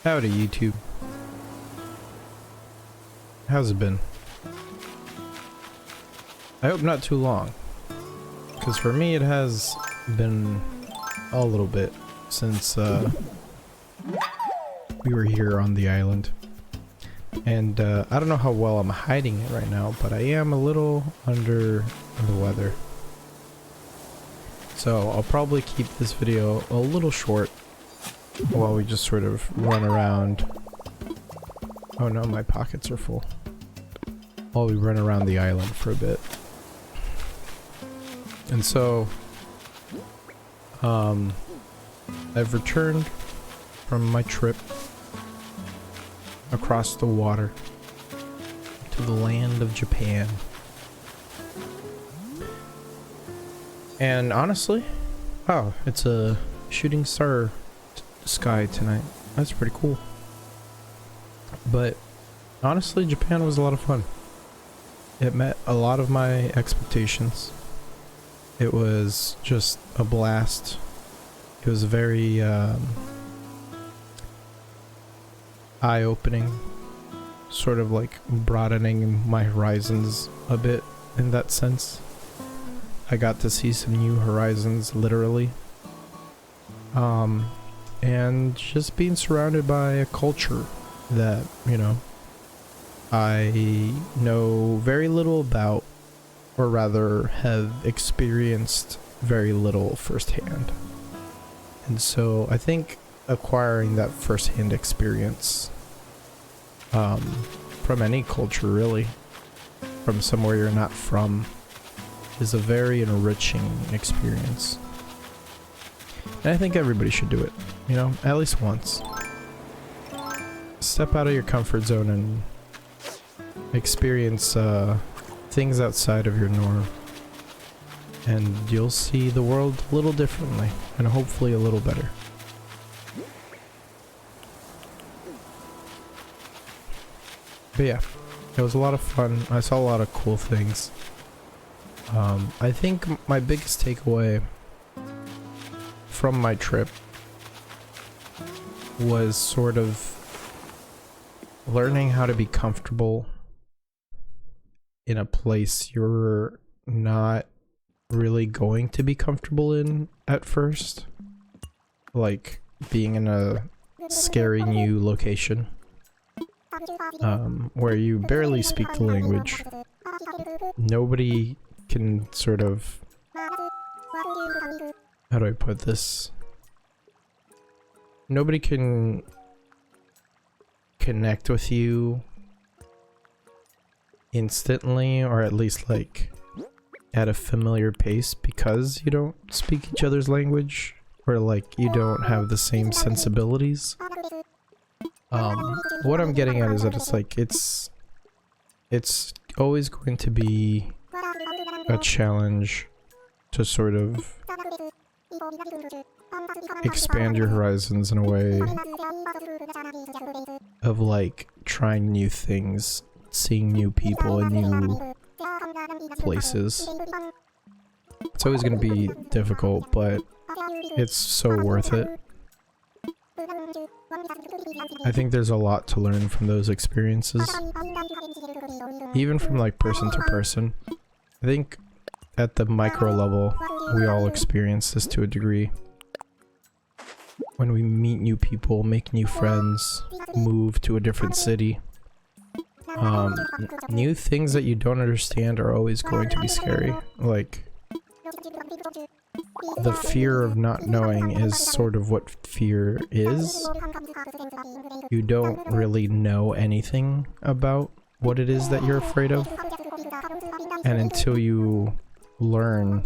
Howdy YouTube. How's it been? I hope not too long. Because for me it has been a little bit since we were here on the island. And I don't know how well I'm hiding it right now, but I am a little under the weather. So I'll probably keep this video a little short while we just sort of run around. Oh no, my pockets are full. While we run around the island for a bit. And so I've returned from my trip across the water to the land of Japan. And honestly, wow, it's a shooting star sky tonight. That's pretty cool. But honestly, Japan was a lot of fun. It met a lot of my expectations. It was just a blast. It was very eye-opening, sort of like broadening my horizons a bit in that sense. I got to see some new horizons, literally. And just being surrounded by a culture that, you know, I know very little about, or rather have experienced very little firsthand. And so I think acquiring that firsthand experience from any culture, really, from somewhere you're not from, is a very enriching experience. And I think everybody should do it, you know, at least once. Step out of your comfort zone and experience things outside of your norm. And you'll see the world a little differently, and hopefully a little better. But yeah, it was a lot of fun. I saw a lot of cool things. I think my biggest takeaway from my trip was sort of learning how to be comfortable in a place you're not really going to be comfortable in at first. Like being in a scary new location where you barely speak the language. Nobody can sort of, how do I put this? Nobody can connect with you instantly, or at least like at a familiar pace, because you don't speak each other's language, or like you don't have the same sensibilities. What I'm getting at is that it's like it's always going to be a challenge to sort of expand your horizons in a way of like trying new things, seeing new people and new places. It's always going to be difficult, but it's so worth it. I think there's a lot to learn from those experiences, even from like person to person. I think at the micro level, we all experience this to a degree. When we meet new people, make new friends, move to a different city, new things that you don't understand are always going to be scary. Like, the fear of not knowing is sort of what fear is. You don't really know anything about what it is that you're afraid of. And until you learn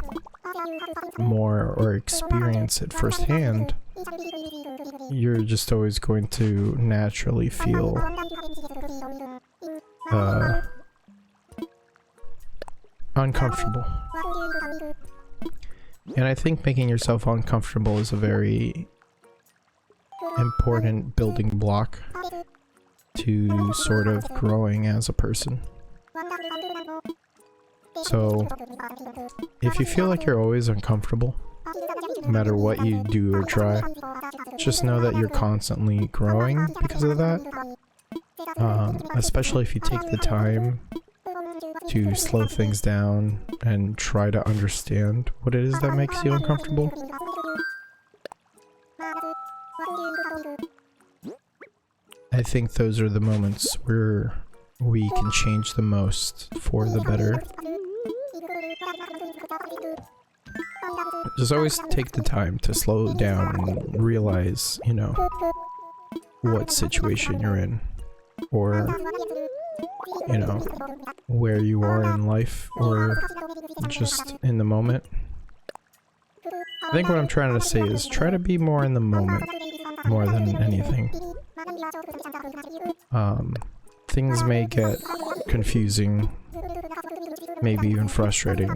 more or experience it firsthand, you're just always going to naturally feel uncomfortable. And I think making yourself uncomfortable is a very important building block to sort of growing as a person. So if you feel like you're always uncomfortable, no matter what you do or try. Just know that you're constantly growing because of that. Especially if you take the time to slow things down and try to understand what it is that makes you uncomfortable. I think those are the moments where we can change the most for the better. Just always take the time to slow down and realize, you know, what situation you're in, or, you know, where you are in life, or just in the moment. I think what I'm trying to say is try to be more in the moment, more than anything. Things may get confusing, maybe even frustrating,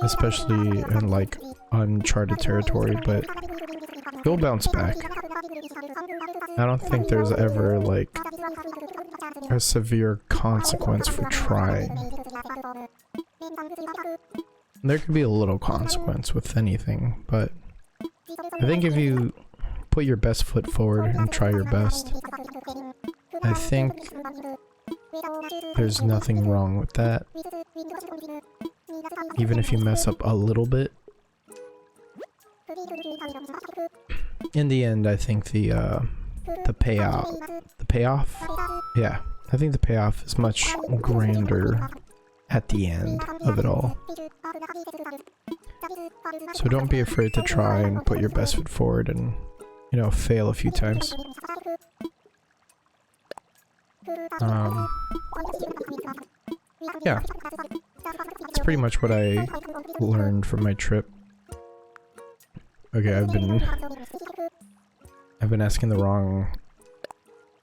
especially in like uncharted territory, but you'll bounce back. I don't think there's ever like a severe consequence for trying. There could be a little consequence with anything, but I think if you put your best foot forward and try your best, I think there's nothing wrong with that. Even if you mess up a little bit. In the end, I think the payoff? Yeah, I think the payoff is much grander at the end of it all. So don't be afraid to try and put your best foot forward and, you know, fail a few times. Yeah, that's pretty much what I learned from my trip. Okay, I've been asking the wrong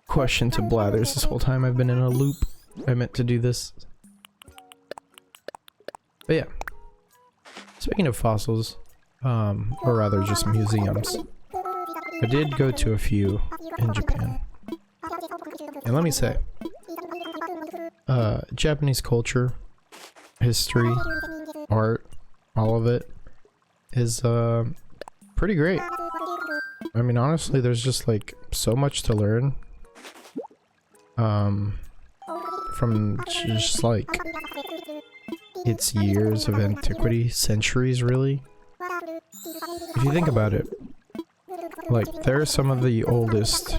question to Blathers this whole time. I've been in a loop. I meant to do this. But yeah, speaking of fossils, or rather just museums, I did go to a few in Japan. And let me say, Japanese culture, history, art, all of it is pretty great. I mean, honestly, there's just like so much to learn from just like its years of antiquity, centuries really. If you think about it, like there are some of the oldest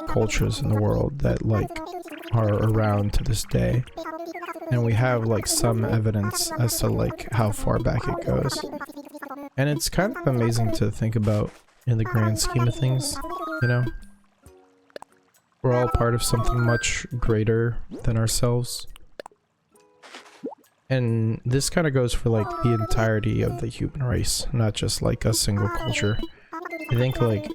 cultures in the world that like are around to this day, and we have like some evidence as to like how far back it goes, and it's kind of amazing to think about in the grand scheme of things, you know? We're all part of something much greater than ourselves. And this kind of goes for like the entirety of the human race, not just like a single culture. I think like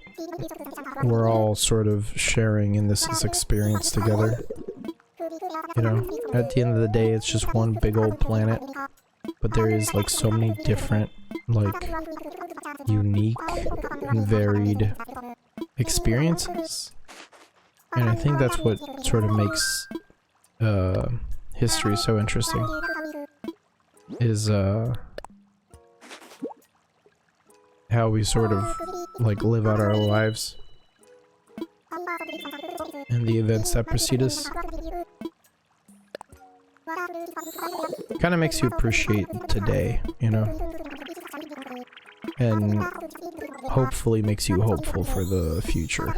we're all sort of sharing in this experience together. You know, at the end of the day, it's just one big old planet, but there is like so many different, like, unique and varied experiences. And I think that's what sort of makes history so interesting. Is how we sort of like live out our lives and the events that precede us. Kind of makes you appreciate today, you know, and hopefully makes you hopeful for the future.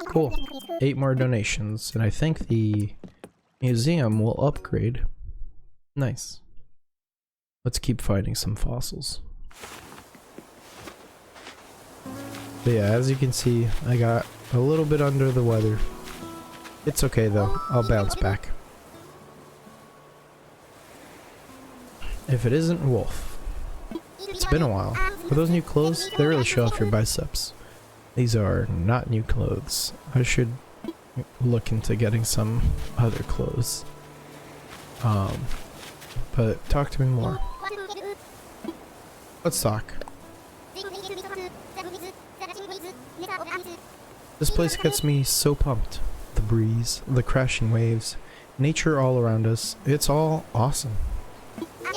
Cool. 8 more donations, and I think the museum will upgrade. Nice. Let's keep finding some fossils. But yeah, as you can see, I got a little bit under the weather. It's okay though, I'll bounce back. If it isn't Wolf. It's been a while. For those new clothes, they really show off your biceps. These are not new clothes. I should look into getting some other clothes. But talk to me more. Let's talk. This place gets me so pumped. The breeze, the crashing waves, nature all around us, it's all awesome.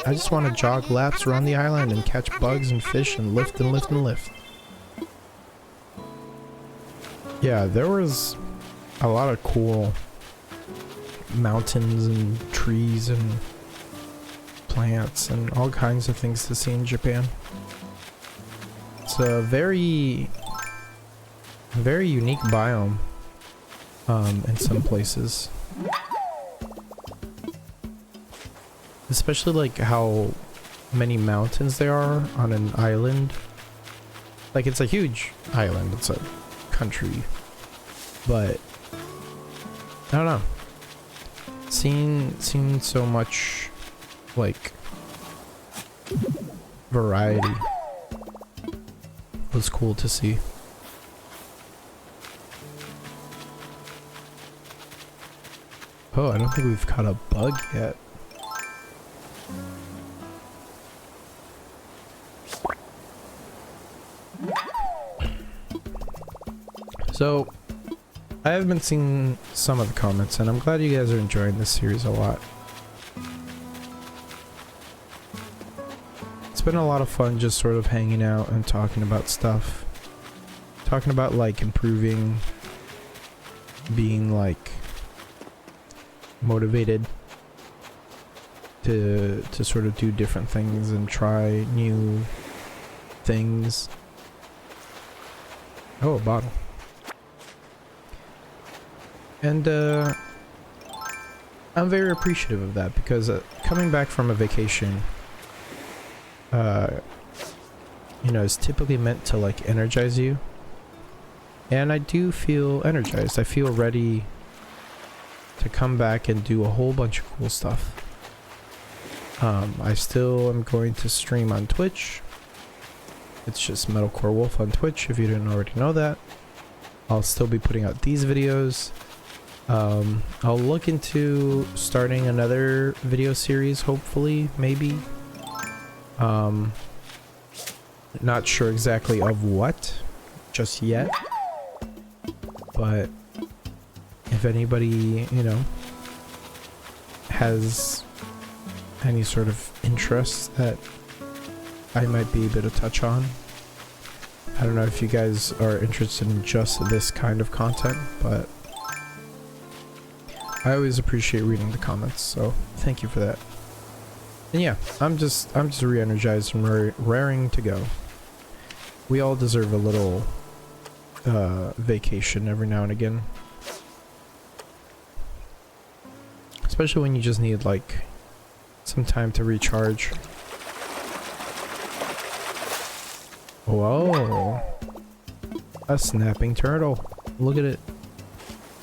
I just want to jog laps around the island and catch bugs and fish and lift and lift and lift. Yeah, there was a lot of cool mountains and trees and plants and all kinds of things to see in Japan. It's a very unique biome in some places. Especially like how many mountains there are on an island. Like it's a huge island, it's a country. But I don't know. Seeing so much like variety was cool to see. Oh, I don't think we've caught a bug yet. So, I have been seeing some of the comments, and I'm glad you guys are enjoying this series a lot. It's been a lot of fun just sort of hanging out and talking about stuff. Talking about like improving, being like motivated to sort of do different things and try new things. Oh, a bottle. And I'm very appreciative of that because coming back from a vacation, you know, is typically meant to like energize you. And I do feel energized. I feel ready to come back and do a whole bunch of cool stuff. I still am going to stream on Twitch. It's just Metalcorewolf on Twitch if you didn't already know that. I'll still be putting out these videos. I'll look into starting another video series, hopefully, maybe. Not sure exactly of what just yet, but if anybody, you know, has any sort of interest that I might be able to touch on. I don't know if you guys are interested in just this kind of content, but I always appreciate reading the comments, so thank you for that. And yeah, I'm just re-energized and raring to go. We all deserve a little vacation every now and again. Especially when you just need like some time to recharge. Whoa! A snapping turtle. Look at it.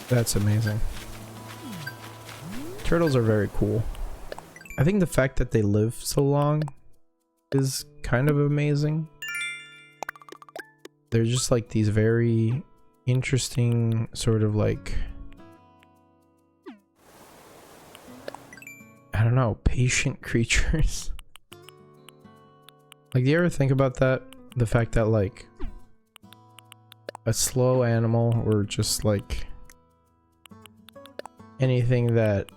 That's amazing. Turtles are very cool. I think the fact that they live so long is kind of amazing. They're just like these very interesting sort of like, I don't know, patient creatures. Like, do you ever think about that? The fact that like a slow animal or just like anything that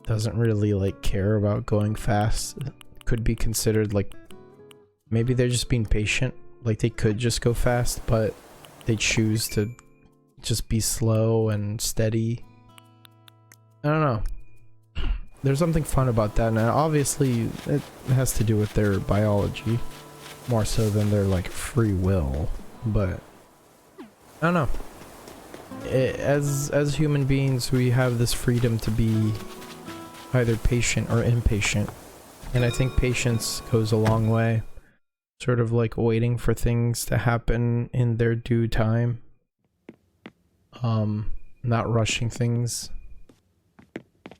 doesn't really like care about going fast could be considered like, maybe they're just being patient. Like they could just go fast, but they choose to just be slow and steady. I don't know. There's something fun about that, and obviously it has to do with their biology more so than their like free will, but I don't know. As human beings, we have this freedom to be either patient or impatient, and I think patience goes a long way. Sort of like waiting for things to happen in their due time. Not rushing things.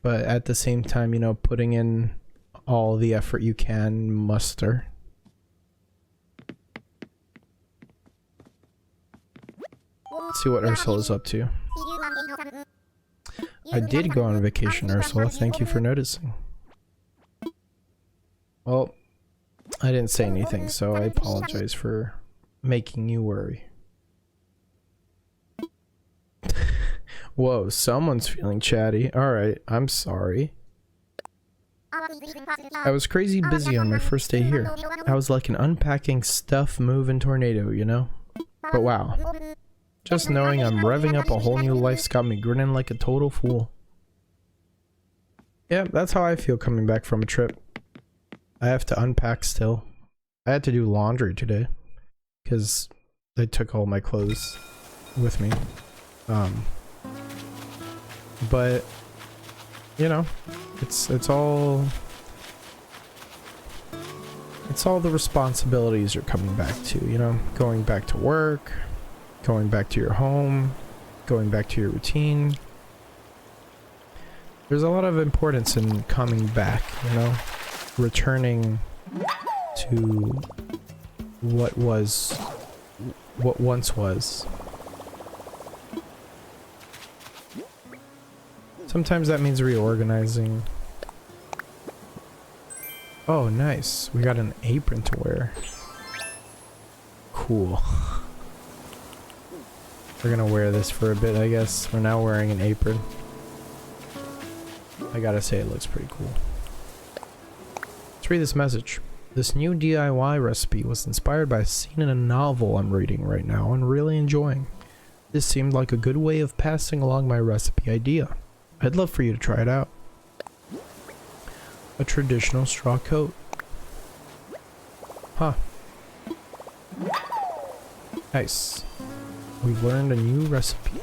But at the same time, you know, putting in all the effort you can muster. Let's see what Ursula's up to. I did go on vacation, Ursula. Thank you for noticing. Well, I didn't say anything, so I apologize for making you worry. Whoa, someone's feeling chatty. Alright, I'm sorry. I was crazy busy on my first day here. I was like an unpacking stuff moving tornado, you know? But wow. Just knowing I'm revving up a whole new life's got me grinning like a total fool. Yeah, that's how I feel coming back from a trip. I have to unpack still. I had to do laundry today. Because they took all my clothes with me. But you know, it's all the responsibilities you're coming back to, you know, going back to work, going back to your home, going back to your routine. There's a lot of importance in coming back, you know, returning to what once was. Sometimes that means reorganizing. Oh, nice. We got an apron to wear. Cool. We're gonna wear this for a bit, I guess. We're now wearing an apron. I gotta say, it looks pretty cool. Let's read this message. This new DIY recipe was inspired by a scene in a novel I'm reading right now and really enjoying. This seemed like a good way of passing along my recipe idea. I'd love for you to try it out. A traditional straw coat. Huh. Nice. We've learned a new recipe.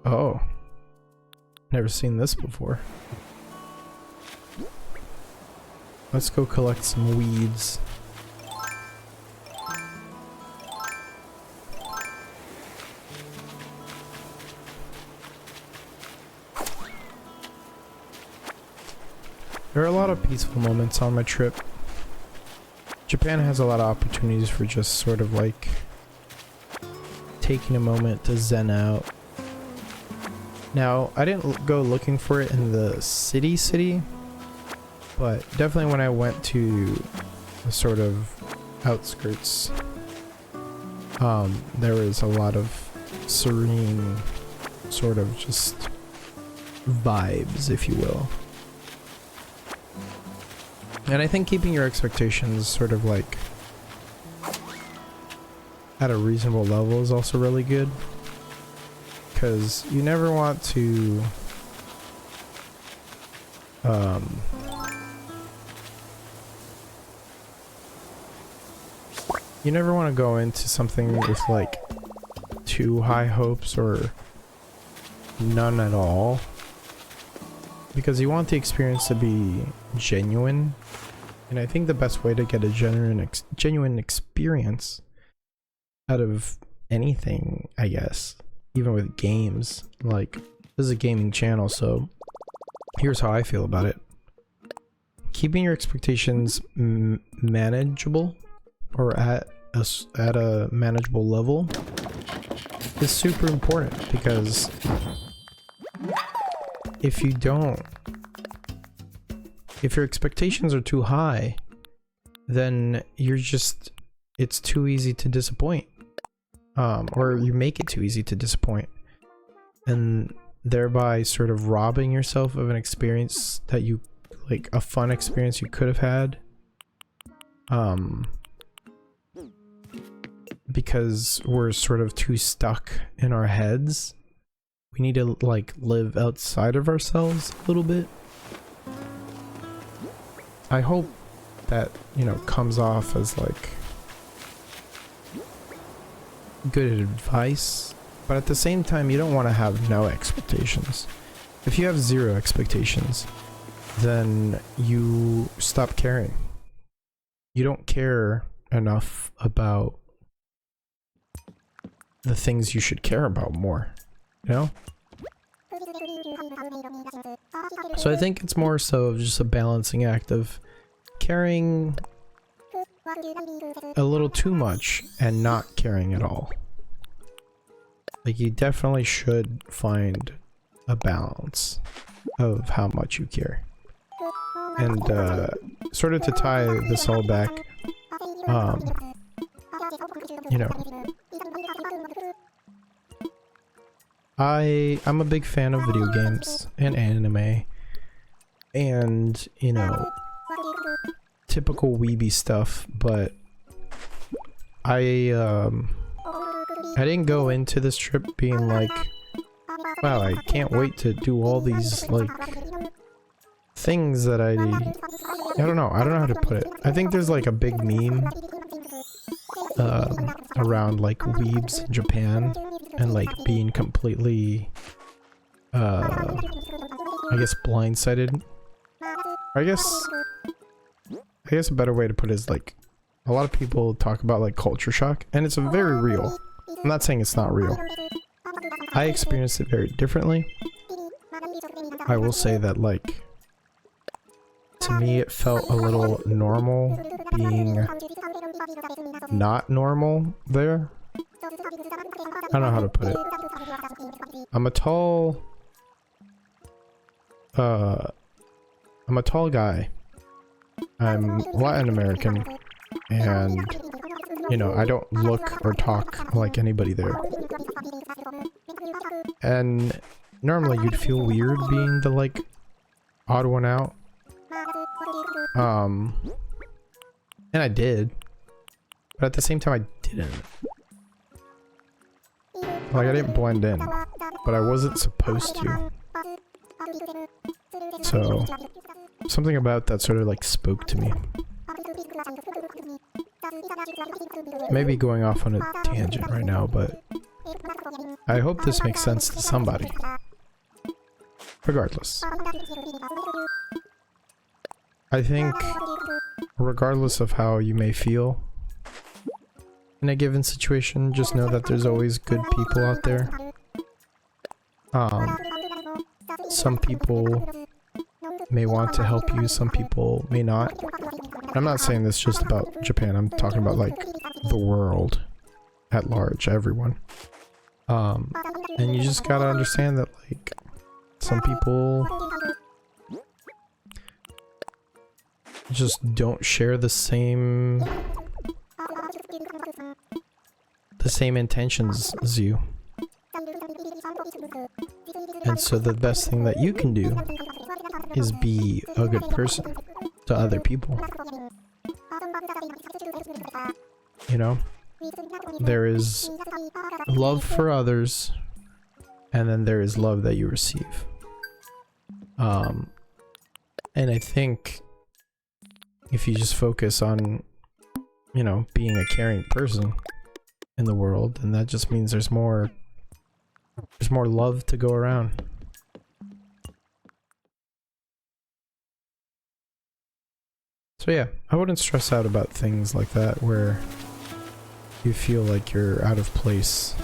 Oh. Never seen this before. Let's go collect some weeds. There are a lot of peaceful moments on my trip. Japan has a lot of opportunities for just sort of like taking a moment to zen out. Now, I didn't go looking for it in the city, but definitely when I went to the sort of outskirts, there was a lot of serene sort of just vibes, if you will. And I think keeping your expectations sort of like at a reasonable level is also really good. Because you never want to you never want to go into something with like too high hopes or none at all. Because you want the experience to be genuine. And I think the best way to get a genuine experience out of anything, I guess, even with games, like, this is a gaming channel, so here's how I feel about it. Keeping your expectations manageable, or at a manageable level, is super important, because if you don't, if your expectations are too high, then it's too easy to disappoint. Or you make it too easy to disappoint. And thereby sort of robbing yourself of an experience that you, like a fun experience you could have had. Because we're sort of too stuck in our heads. We need to like live outside of ourselves a little bit. I hope that, you know, comes off as like good advice, but at the same time you don't want to have no expectations. If you have zero expectations, then you stop caring. You don't care enough about the things you should care about more, you know? So I think it's more so just a balancing act of caring a little too much and not caring at all. Like, you definitely should find a balance of how much you care. And sort of to tie this all back, you know, I'm a big fan of video games and anime and, you know, typical weeby stuff, but I didn't go into this trip being like, wow, I can't wait to do all these, like, things that I don't know how to put it. I think there's like a big meme around like weebs in Japan and like being completely I guess blindsided. I guess a better way to put it is like a lot of people talk about like culture shock, and it's very real. I'm not saying it's not real. I experienced it very differently. I will say that, like, to me it felt a little normal being not normal there. I don't know how to put it. I'm a tall guy. I'm Latin American, and, you know, I don't look or talk like anybody there. And normally you'd feel weird being the, like, odd one out. And I did. But at the same time I didn't. Like, I didn't blend in. But I wasn't supposed to. So, something about that sort of, like, spoke to me. Maybe going off on a tangent right now, but I hope this makes sense to somebody. Regardless. I think, regardless of how you may feel in a given situation, just know that there's always good people out there. Some people may want to help you, some people may not. I'm not saying this just about Japan, I'm talking about, like, the world at large, everyone. And you just gotta understand that, like, some people just don't share the same intentions as you. And so the best thing that you can do is be a good person to other people. You know? There is love for others, and then there is love that you receive. And I think if you just focus on, you know, being a caring person in the world, and that just means there's more love to go around. So yeah, I wouldn't stress out about things like that where you feel like you're out of place.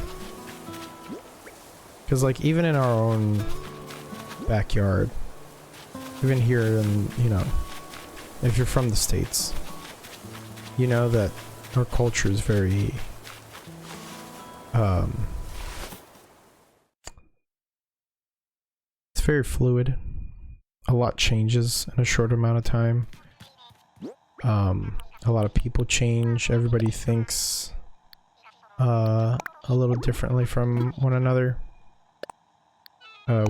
Because, like, even in our own backyard, even here in, you know, if you're from the States, you know that our culture is very, it's very fluid. A lot changes in a short amount of time. A lot of people change. Everybody thinks a little differently from one another.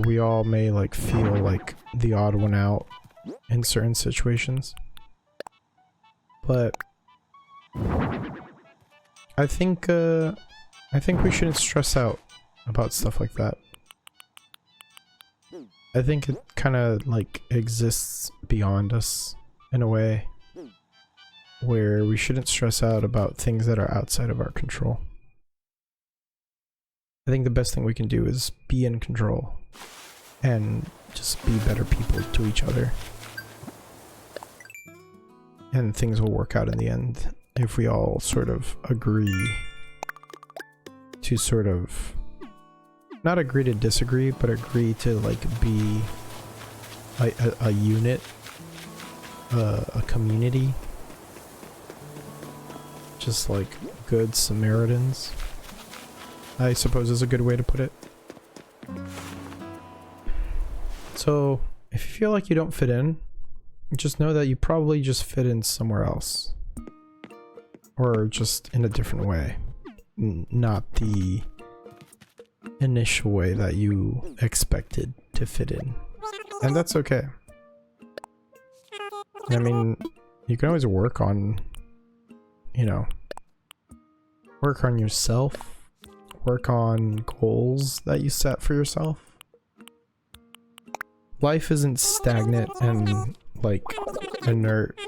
We all may, like, feel like the odd one out in certain situations. But I think we shouldn't stress out about stuff like that. I think it kind of, like, exists beyond us in a way where we shouldn't stress out about things that are outside of our control. I think the best thing we can do is be in control and just be better people to each other. And things will work out in the end if we all sort of agree to sort of, not agree to disagree, but agree to, like, be a unit, a community. Just like good Samaritans, I suppose is a good way to put it. So if you feel like you don't fit in, just know that you probably just fit in somewhere else. Or just in a different way. not the initial way that you expected to fit in. And that's okay. I mean, you can always work on, you know, work on yourself, work on goals that you set for yourself. Life isn't stagnant and like inert.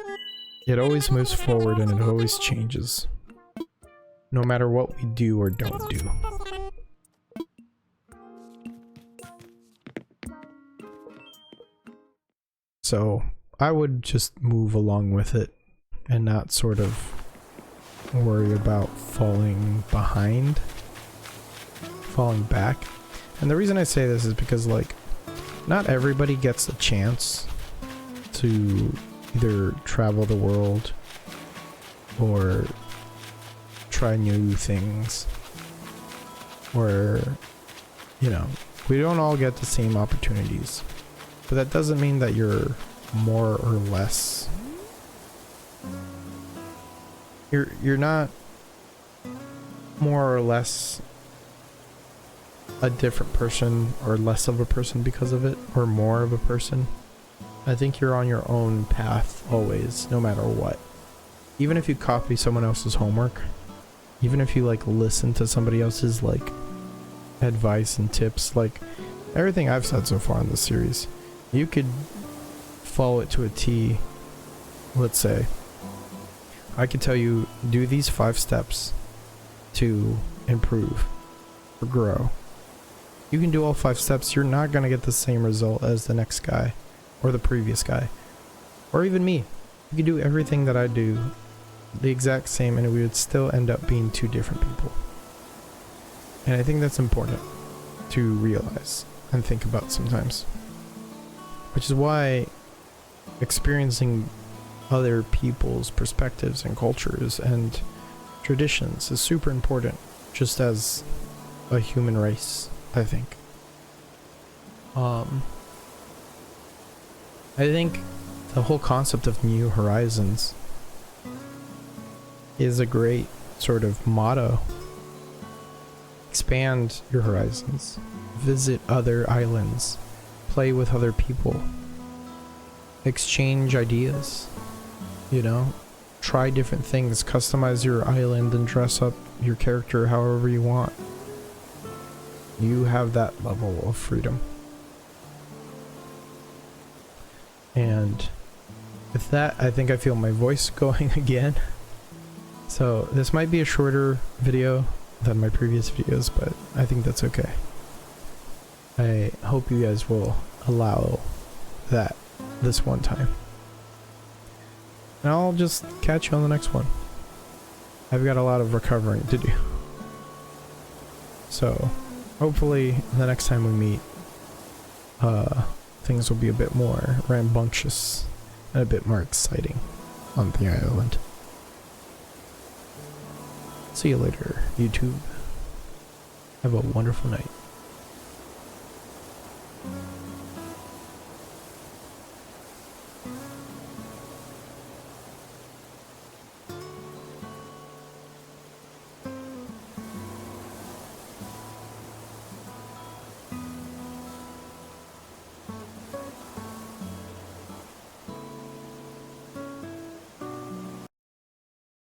It always moves forward and it always changes, no matter what we do or don't do. So I would just move along with it and not sort of worry about falling behind, falling back. And the reason I say this is because, like, not everybody gets a chance to either travel the world or try new things, or, you know, we don't all get the same opportunities. But that doesn't mean that you're more or less. You're not more or less a different person or less of a person because of it, or more of a person. I think you're on your own path always, no matter what. Even if you copy someone else's homework, even if you like listen to somebody else's like advice and tips, like everything I've said so far in this series, you could follow it to a T. Let's say I could tell you, do these 5 steps to improve or grow. You can do all 5 steps. You're not going to get the same result as the next guy or the previous guy or even me. You can do everything that I do the exact same and we would still end up being 2 different people. And I think that's important to realize and think about sometimes. Which is why experiencing other people's perspectives and cultures and traditions is super important, just as a human race, I think. I think the whole concept of New Horizons is a great sort of motto. Expand your horizons, visit other islands, play with other people, exchange ideas, you know, try different things, customize your island and dress up your character however you want. You have that level of freedom. And with that, I think I feel my voice going again. So this might be a shorter video than my previous videos, but I think that's okay. I hope you guys will allow that this one time. And I'll just catch you on the next one. I've got a lot of recovering to do. So hopefully the next time we meet, things will be a bit more rambunctious and a bit more exciting on the island. See you later, YouTube. Have a wonderful night.